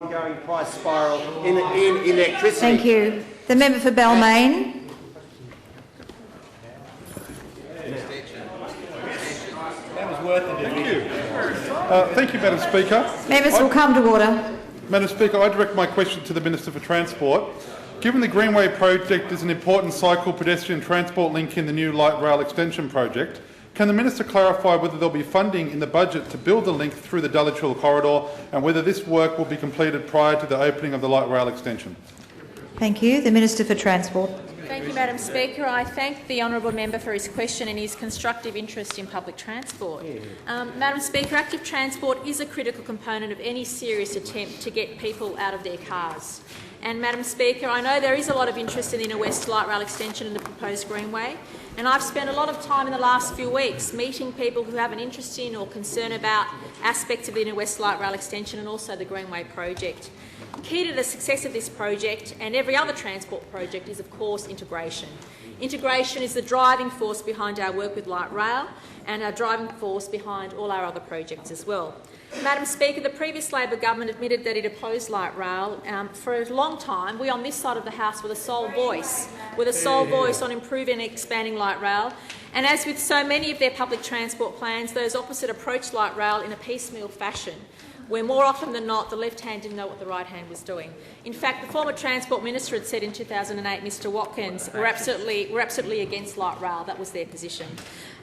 ongoing price spiral in electricity. Thank you. The member for Balmain. That was worth it. Thank you. Thank you, Madam Speaker. Members will come to order. Madam Speaker, I direct my question to the Minister for Transport. Given the Greenway project is an important cycle pedestrian transport link in the new light rail extension project, can the Minister clarify whether there will be funding in the budget to build the link through the Dulwich Hill corridor and whether this work will be completed prior to the opening of the light rail extension? Thank you. The Minister for Transport. Thank you, Madam Speaker. I thank the honourable member for his question and his constructive interest in public transport. Madam Speaker, active transport is a critical component of any serious attempt to get people out of their cars. And Madam Speaker, I know there is a lot of interest in the Innerwest Light Rail extension and the proposed Greenway, and I've spent a lot of time in the last few weeks meeting people who have an interest in or concern about aspects of the Innerwest Light Rail extension and also the Greenway project. Key to the success of this project and every other transport project is, of course, integration. Integration is the driving force behind our work with light rail and our driving force behind all our other projects as well. Madam Speaker, the previous Labor government admitted that it opposed light rail. For a long time, we on this side of the House were the sole voice on improving and expanding light rail. And as with so many of their public transport plans, those opposite approached light rail in a piecemeal fashion, where more often than not the left hand didn't know what the right hand was doing. In fact, the former Transport Minister had said in 2008, Mr Watkins, we're absolutely against light rail. That was their position.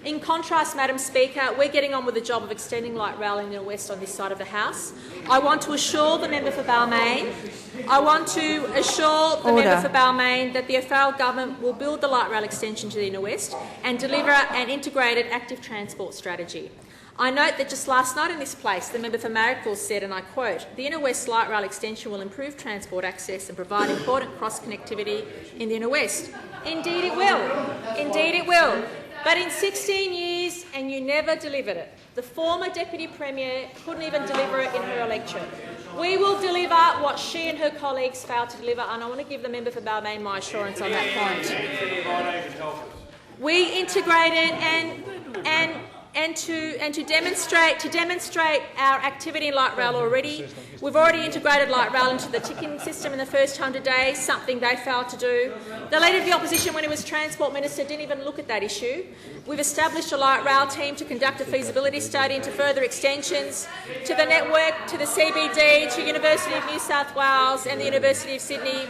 In contrast, Madam Speaker, we're getting on with the job of extending light rail in the west on this side of the House. I want to assure the member for Balmain, that the federal government will build the light rail extension to the inner west and deliver an integrated active transport strategy. I note that just last night in this place, the member for Marrickville said, and I quote, "The Inner West Light Rail extension will improve transport access and provide important cross-connectivity in the Inner West." Indeed it will. Indeed it will. But in 16 years, and you never delivered it. The former Deputy Premier couldn't even deliver it in her electorate. We will deliver what she and her colleagues failed to deliver, and I want to give the member for Balmain my assurance on that point. We integrated and to demonstrate our activity in light rail already. We've already integrated light rail into the ticketing system in the first 100 days, something they failed to do. The Leader of the Opposition, when he was Transport Minister, didn't even look at that issue. We've established a light rail team to conduct a feasibility study into further extensions to the network, to the CBD, to University of New South Wales and the University of Sydney.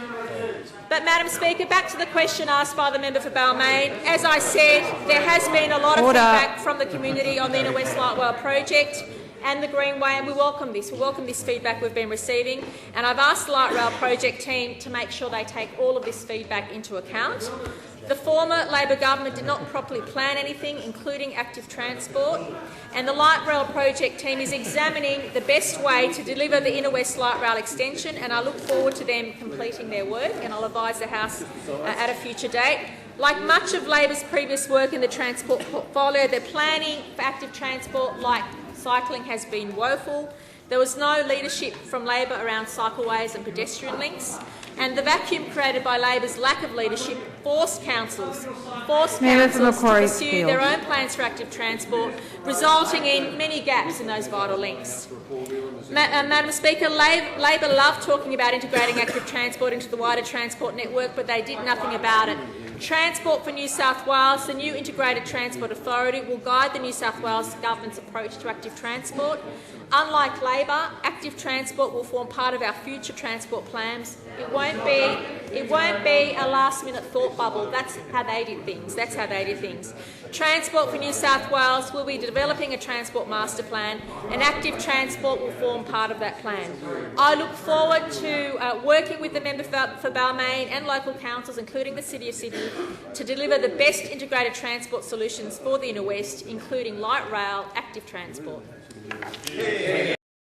But, Madam Speaker, back to the question asked by the member for Balmain. As I said, there has been a lot of feedback from the community on the Inner West Light Rail project and the Greenway, and we welcome this. We welcome this feedback we've been receiving, and I've asked the Light Rail project team to make sure they take all of this feedback into account. The former Labor government did not properly plan anything, including active transport, and the Light Rail project team is examining the best way to deliver the Inner West Light Rail extension, and I look forward to them completing their work, and I'll advise the House at a future date. Like much of Labor's previous work in the transport portfolio, their planning for active transport, like cycling, has been woeful. There was no leadership from Labor around cycleways and pedestrian links, and the vacuum created by Labor's lack of leadership forced councils to pursue their own plans for active transport, resulting in many gaps in those vital links. Madam Speaker, Labor loved talking about integrating active transport into the wider transport network, but they did nothing about it. Transport for New South Wales, the new Integrated Transport Authority, will guide the New South Wales Government's approach to active transport. Unlike Labor, active transport will form part of our future transport plans. It won't be a last-minute thought bubble. That's how they did things. Transport for New South Wales will be developing a transport master plan, and active transport will form part of that plan. I look forward to working with the member for Balmain and local councils, including the City of Sydney, to deliver the best integrated transport solutions for the Inner West, including light rail, active transport.